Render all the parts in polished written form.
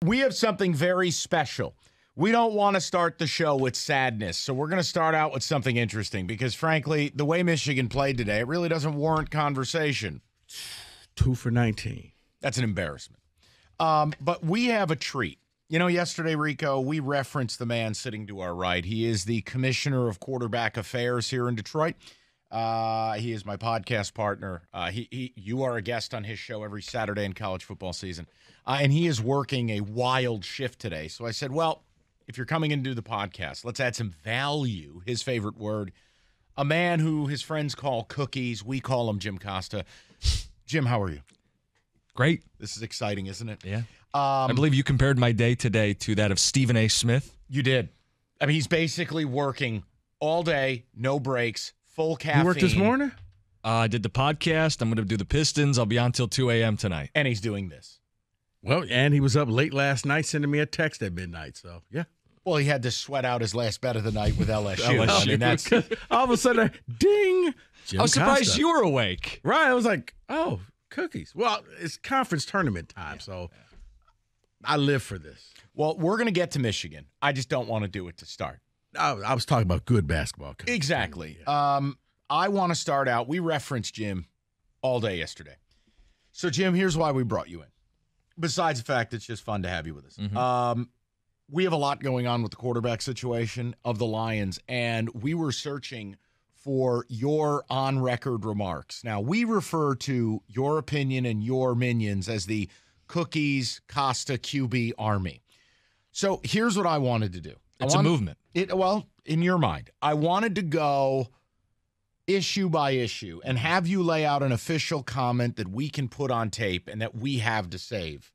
We have something very special. We don't want to start the show with sadness, so we're going to start out with something interesting because, frankly, the way Michigan played today, it really doesn't warrant conversation. 2 for 19. That's an embarrassment. But we have a treat. You know, yesterday, Rico, we referenced the man sitting to our right. He is the commissioner of quarterback affairs here in Detroit. He is my podcast partner. You are a guest on his show every Saturday in college football season. And he is working a wild shift today. So I said, well, if you're coming in to do the podcast, let's add some value, his favorite word. A man who his friends call cookies. We call him Jim Costa. Jim, how are you? Great. This is exciting, isn't it? Yeah. I believe you compared my day today to that of Stephen A. Smith. You did. I mean, he's basically working all day, no breaks, full caffeine. You worked this morning? I did the podcast. I'm going to do the Pistons. I'll be on till 2 a.m. tonight. And he's doing this. Well, and he was up late last night sending me a text at midnight, so yeah. Well, he had to sweat out his last bet of the night with LSU. I mean, that's all of a sudden, ding. Jim I was surprised Costa. You were awake. Right. I was like, oh, cookies. Well, it's conference tournament time, so I live for this. Well, we're going to get to Michigan. I just don't want to do it to start. I was talking about good basketball. Exactly. Yeah. I want to start out. We referenced Jim all day yesterday. So, Jim, here's why we brought you in. Besides the fact it's just fun to have you with us. Mm-hmm. We have a lot going on with the quarterback situation of the Lions, and we were searching for your on-record remarks. Now, we refer to your opinion and your minions as the Cookies Costa QB Army. So here's what I wanted to do. It's a movement. Well, in your mind, I wanted to go issue by issue and have you lay out an official comment that we can put on tape and that we have to save.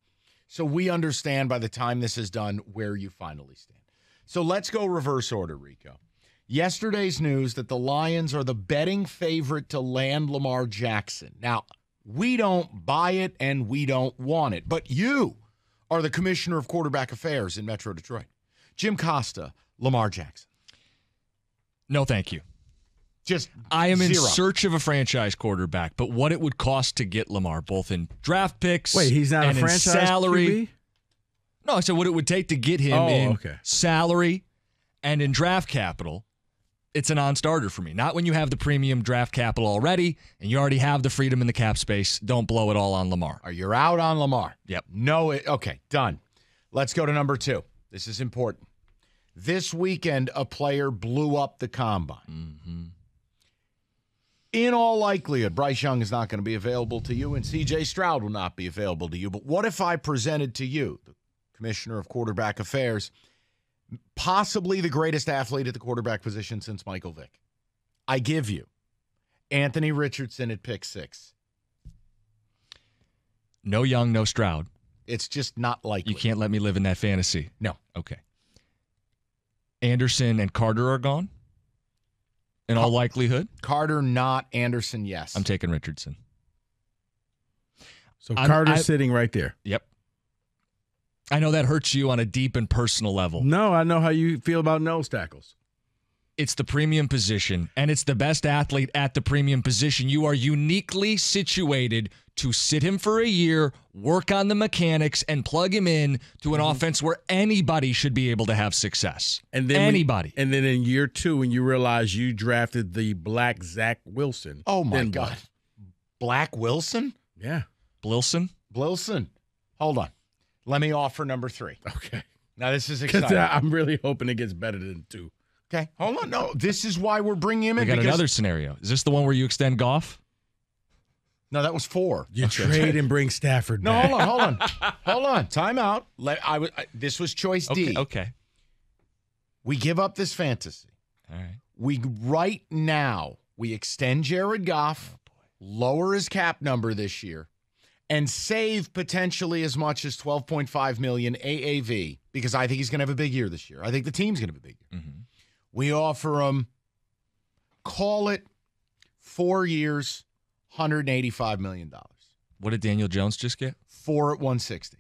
So we understand by the time this is done where you finally stand. So let's go reverse order, Rico. Yesterday's news that the Lions are the betting favorite to land Lamar Jackson. Now, we don't buy it and we don't want it, but you are the commissioner of quarterback affairs in Metro Detroit. Jim Costa, Lamar Jackson. No, thank you. I am in search of a franchise quarterback, but what it would cost to get Lamar, both in draft picks he's not and a franchise in salary. QB? No, I said what it would take to get him in salary and in draft capital. It's a non-starter for me. Not when you have the premium draft capital already and you already have the freedom in the cap space. Don't blow it all on Lamar. You're out on Lamar. Yep. No, okay, done. Let's go to number 2. This is important. This weekend, a player blew up the combine. Mm-hmm. In all likelihood, Bryce Young is not going to be available to you, and C.J. Stroud will not be available to you. But what if I presented to you, the commissioner of quarterback affairs, possibly the greatest athlete at the quarterback position since Michael Vick? I give you Anthony Richardson at pick 6. No Young, no Stroud. It's just not likely. You can't let me live in that fantasy. No. Okay. Anderson and Carter are gone? In all likelihood? Carter, not. Anderson, yes. I'm taking Richardson. So Carter's sitting right there. Yep. I know that hurts you on a deep and personal level. No, I know how you feel about nose tackles. It's the premium position, and it's the best athlete at the premium position. You are uniquely situated to sit him for a year, work on the mechanics, and plug him in to an offense where anybody should be able to have success. And then anybody. And then in year 2, when you realize you drafted the black Zach Wilson. Oh, my God. What? Black Wilson? Yeah. Blilson? Hold on. Let me offer number 3. Okay. Now, this is exciting. Because I'm really hoping it gets better than 2. Okay, hold on. No, this is why we're bringing him in. We got another scenario. Is this the one where you extend Goff? No, that was 4. You trade and bring Stafford back. No, hold on. Time out. This was choice D. Okay. We give up this fantasy. All right. Right now, we extend Jared Goff, lower his cap number this year, and save potentially as much as $12.5 million AAV because I think he's going to have a big year this year. I think the team's going to have a big year. Mm-hmm. We offer him, call it 4 years, $185 million. What did Daniel Jones just get? 4 at 160.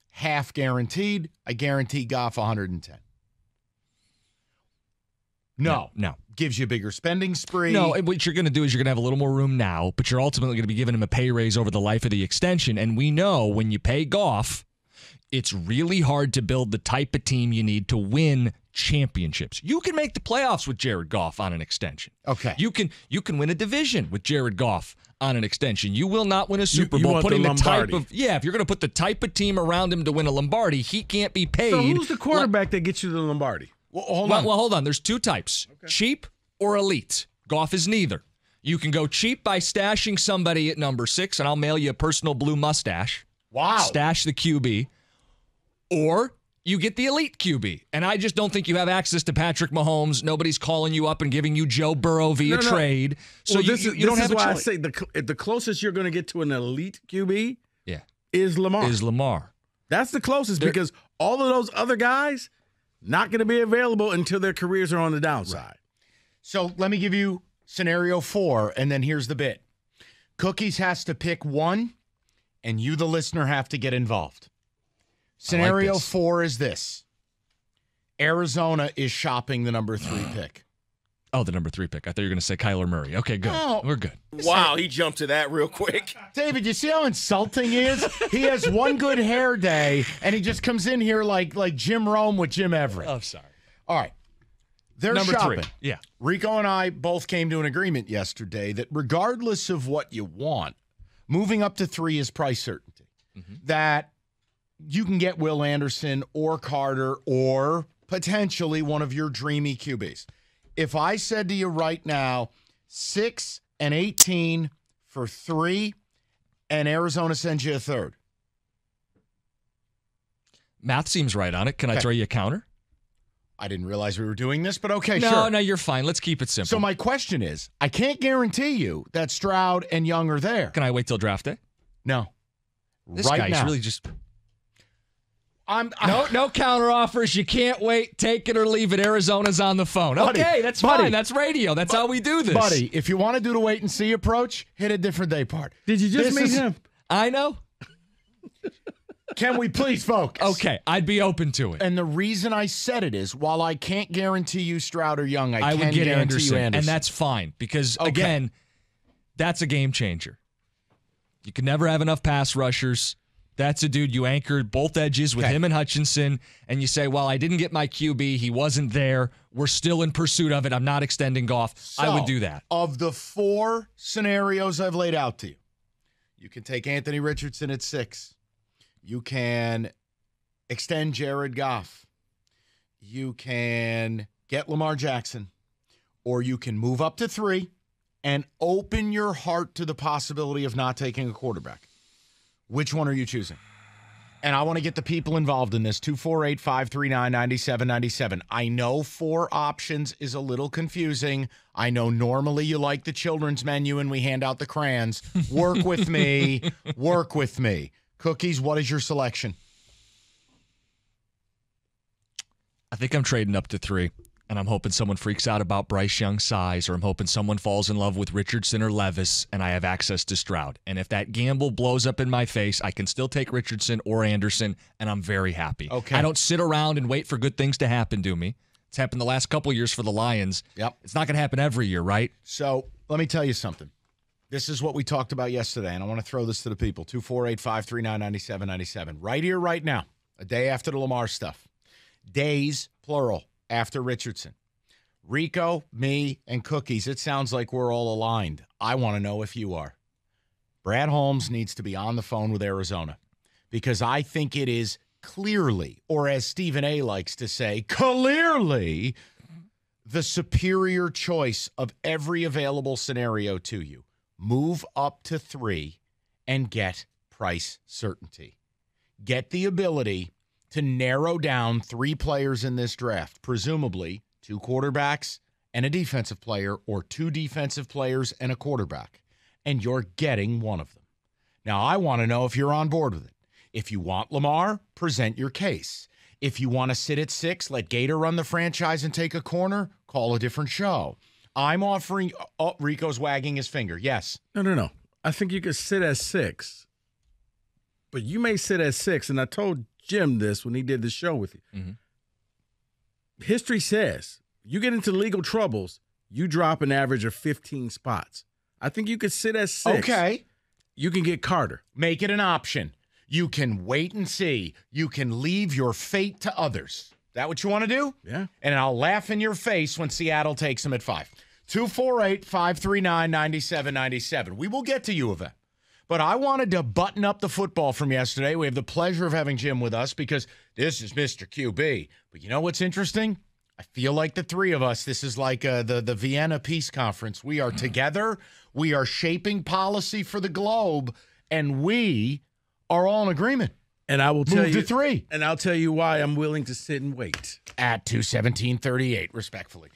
Half guaranteed. I guarantee Goff 110. No. Gives you a bigger spending spree. No, what you're going to do is you're going to have a little more room now, but you're ultimately going to be giving him a pay raise over the life of the extension. And we know when you pay Goff, It's really hard to build the type of team you need to win championships. You can make the playoffs with Jared Goff on an extension. Okay. You can win a division with Jared Goff on an extension. You will not win a Super You Bowl want putting the the type Lombardi. of if you're going to put the type of team around him to win a Lombardi, he can't be paid. So who's the quarterback that gets you the Lombardi? Well, hold on. There's two types. Cheap or elite. Goff is neither. You can go cheap by stashing somebody at number 6, and I'll mail you a personal blue mustache. Wow. Stash the QB. Or you get the elite QB. And I just don't think you have access to Patrick Mahomes. Nobody's calling you up and giving you Joe Burrow via trade. So Well, you don't have a why choice. I say the closest you're going to get to an elite QB Yeah. is Lamar. Is Lamar. That's the closest because all of those other guys not going to be available until their careers are on the downside. So let me give you scenario 4, and then here's the bit. Cookies has to pick one, and you, the listener, have to get involved. Scenario this. 4 is this. Arizona is shopping the number 3 pick. Oh, the number 3 pick. I thought you were going to say Kyler Murray. Okay, good. No. We're good. Wow, he jumped to that real quick. David, you see how insulting he is? He has one good hair day, and he just comes in here like Jim Rome with Jim Everett. Oh, sorry. All right. They're Number shopping. 3. Yeah. Rico and I both came to an agreement yesterday that regardless of what you want, moving up to 3 is price certainty. That you can get Will Anderson or Carter or potentially one of your dreamy QBs. If I said to you right now, 6 and 18 for 3, and Arizona sends you a 3rd. Math seems right on it. Can I Okay. throw you a counter? I didn't realize we were doing this, but okay, No, sure. no, you're fine. Let's keep it simple. So my question is, I can't guarantee you that Stroud and Young are there. Can I wait till draft day? No. This right guy's now. really just I'm no counter offers. You can't wait. Take it or leave it. Arizona's on the phone. Buddy, Okay, that's buddy. fine. That's radio. That's how we do this. Buddy, if you want to do the wait and see approach, hit a different day part. Did you just This meet is- him? I know. Can we please focus? Okay, I'd be open to it. And the reason I said it is, while I can't guarantee you Stroud or Young, I would can get guarantee Anderson, you Anderson. and that's fine because Okay. again, that's a game changer. You can never have enough pass rushers. That's a dude you anchored both edges with Okay. him and Hutchinson, and you say, well, I didn't get my QB. He wasn't there. We're still in pursuit of it. I'm not extending Goff. I would So, do that. Of the 4 scenarios I've laid out to you, you can take Anthony Richardson at 6. You can extend Jared Goff. You can get Lamar Jackson. Or you can move up to 3 and open your heart to the possibility of not taking a quarterback. Which one are you choosing? And I want to get the people involved in this. 248-539-9797. I know 4 options is a little confusing. I know normally you like the children's menu and we hand out the crayons. Work with me. Work with me. Cookies, what is your selection? I think I'm trading up to 3, and I'm hoping someone freaks out about Bryce Young's size, or I'm hoping someone falls in love with Richardson or Levis, and I have access to Stroud. And if that gamble blows up in my face, I can still take Richardson or Anderson, and I'm very happy. Okay. I don't sit around and wait for good things to happen to me. It's happened the last couple of years for the Lions. Yep. It's not going to happen every year, right? So let me tell you something. This is what we talked about yesterday, and I want to throw this to the people. 248-539-9797. Right here, right now, a day after the Lamar stuff. Days, plural, after Richardson. Rico, me, and Cookies, it sounds like we're all aligned. I want to know if you are. Brad Holmes needs to be on the phone with Arizona because I think it is clearly, or as Stephen A. likes to say, clearly the superior choice of every available scenario to you. Move up to 3 and get price certainty. Get the ability to narrow down 3 players in this draft, presumably 2 quarterbacks and a defensive player, or 2 defensive players and a quarterback, and you're getting one of them. Now, I want to know if you're on board with it. If you want Lamar, present your case. If you want to sit at 6, let Gator run the franchise and take a corner, call a different show. I'm offering – oh, Rico's wagging his finger. Yes. No. I think you could sit at 6, but you may sit at 6, and I told Jim this when he did the show with you. Mm-hmm. History says you get into legal troubles, you drop an average of 15 spots. I think you could sit at 6. Okay. You can get Carter. Make it an option. You can wait and see. You can leave your fate to others. That what you want to do? Yeah. And I'll laugh in your face when Seattle takes them at 5. 248-539-9797. We will get to U of M. But I wanted to button up the football from yesterday. We have the pleasure of having Jim with us because this is Mr. QB. But you know what's interesting? I feel like the three of us, this is like the Vienna Peace Conference. We are together. We are shaping policy for the globe, and we are all in agreement. And I will tell Move you to 3. And I'll tell you why I'm willing to sit and wait. At 217.38, respectfully.